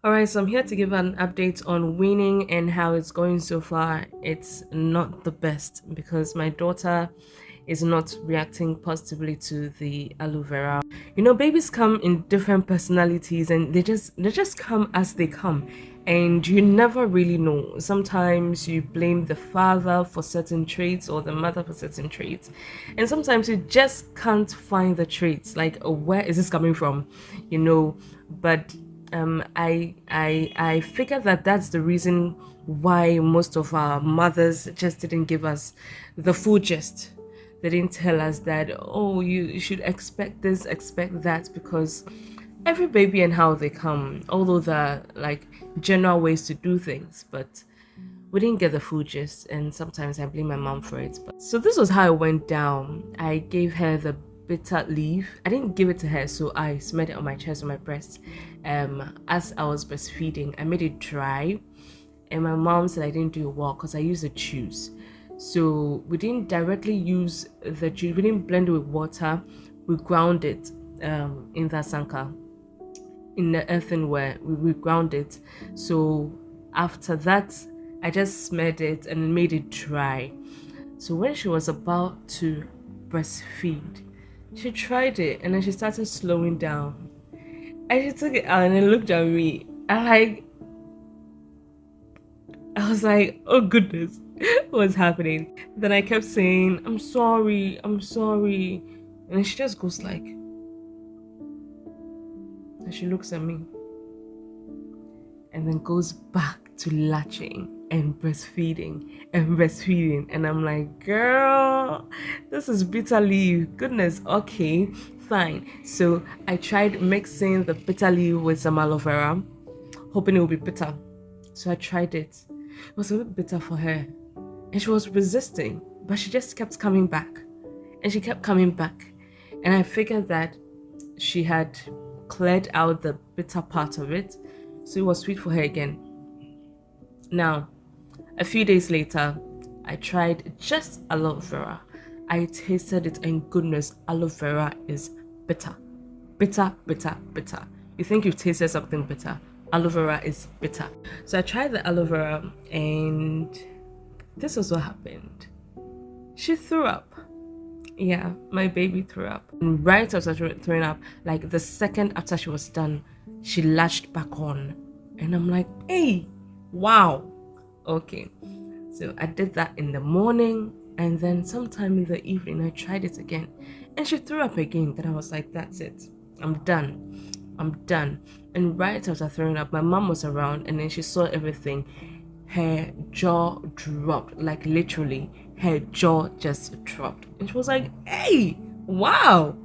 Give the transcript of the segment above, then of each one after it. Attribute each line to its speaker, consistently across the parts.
Speaker 1: Alright, so I'm here to give an update on weaning and how it's going so far. It's not the best because my daughter is not reacting positively to the aloe vera. You know, babies come in different personalities and they just come as they come. And you never really know. Sometimes you blame the father for certain traits or the mother for certain traits. And sometimes you just can't find the traits. Like, where is this coming from? You know, but I figure that that's the reason why most of our mothers just didn't give us the full gist. They didn't tell us that, oh, you should expect this, expect that, because every baby and how they come, although they're like general ways to do things, but we didn't get the full gist, and sometimes I blame my mom for it. But so this was how it went down. I gave her the bitter leaf. I didn't give it to her, so I smeared it on my chest or my breast. As I was breastfeeding, I made it dry, and my mom said I didn't do it well because I used the juice. So we didn't directly use the juice. We didn't blend it with water. We ground it in the sanka, in the earthenware. We ground it. So after that, I just smeared it and made it dry. So when she was about to breastfeed, she tried it and then she started slowing down. And she took it out and then looked at me. I was like, oh goodness, what's happening? Then I kept saying, I'm sorry, I'm sorry. And then she just goes like, and she looks at me and then goes back to latching and breastfeeding and breastfeeding. And I'm like, girl, this is bitter leaf. Goodness, okay, fine. So I tried mixing the bitter leaf with some aloe vera, hoping it would be bitter. So I tried it. It was a bit bitter for her. And she was resisting, but she just kept coming back. And she kept coming back. And I figured that she had cleared out the bitter part of it, so it was sweet for her again. Now, a few days later, I tried just aloe vera. I tasted it, and goodness, aloe vera is bitter. Bitter, bitter, bitter. You think you've tasted something bitter? Aloe vera is bitter. So I tried the aloe vera, and this was what happened. She threw up. Yeah, my baby threw up. And right after throwing up, like the second after she was done, she latched back on. And I'm like, hey, wow. Okay. So I did that in the morning, and then sometime in the evening I tried it again. And she threw up again. Then I was like, that's it. I'm done. I'm done. And right after throwing up, my mom was around and then she saw everything. Her jaw dropped, like literally, her jaw just dropped. And she was like, hey, wow,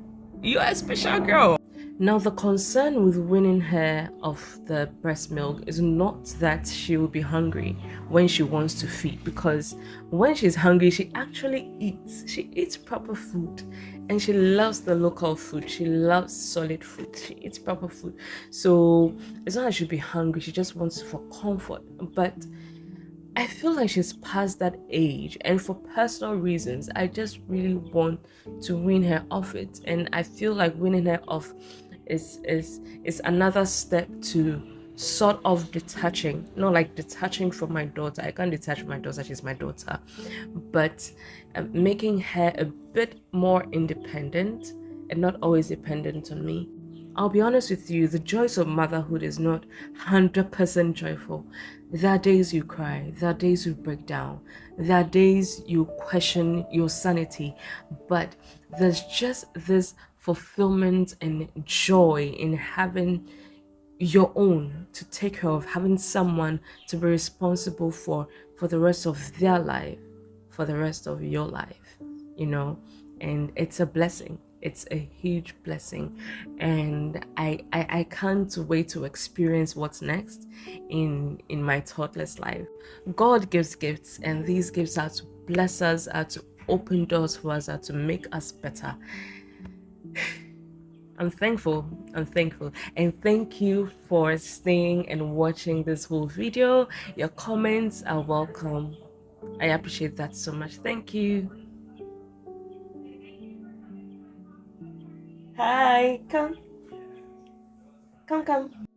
Speaker 1: you're a special girl. Now, the concern with weaning her of the breast milk is not that she will be hungry when she wants to feed, because when she's hungry, she actually eats. She eats proper food and she loves the local food. She loves solid food. She eats proper food. So it's not that she'll be hungry, she just wants for comfort. But I feel like she's past that age, and for personal reasons, I just really want to wean her off it. And I feel like weaning her off is another step to sort of detaching, not like detaching from my daughter. I can't detach from my daughter; she's my daughter, but making her a bit more independent and not always dependent on me. I'll be honest with you, the joys of motherhood is not 100% joyful. There are days you cry, there are days you break down, there are days you question your sanity, but there's just this fulfillment and joy in having your own to take care of, having someone to be responsible for the rest of their life, for the rest of your life, you know. And it's a blessing, it's a huge blessing, and I can't wait to experience what's next in my toddler's life. God gives gifts, and these gifts are to bless us, are to open doors for us, are to make us better. I'm thankful. I'm thankful. And thank you for staying and watching this whole video. Your comments are welcome. I appreciate that so much. Thank you. Hi, come, come, come.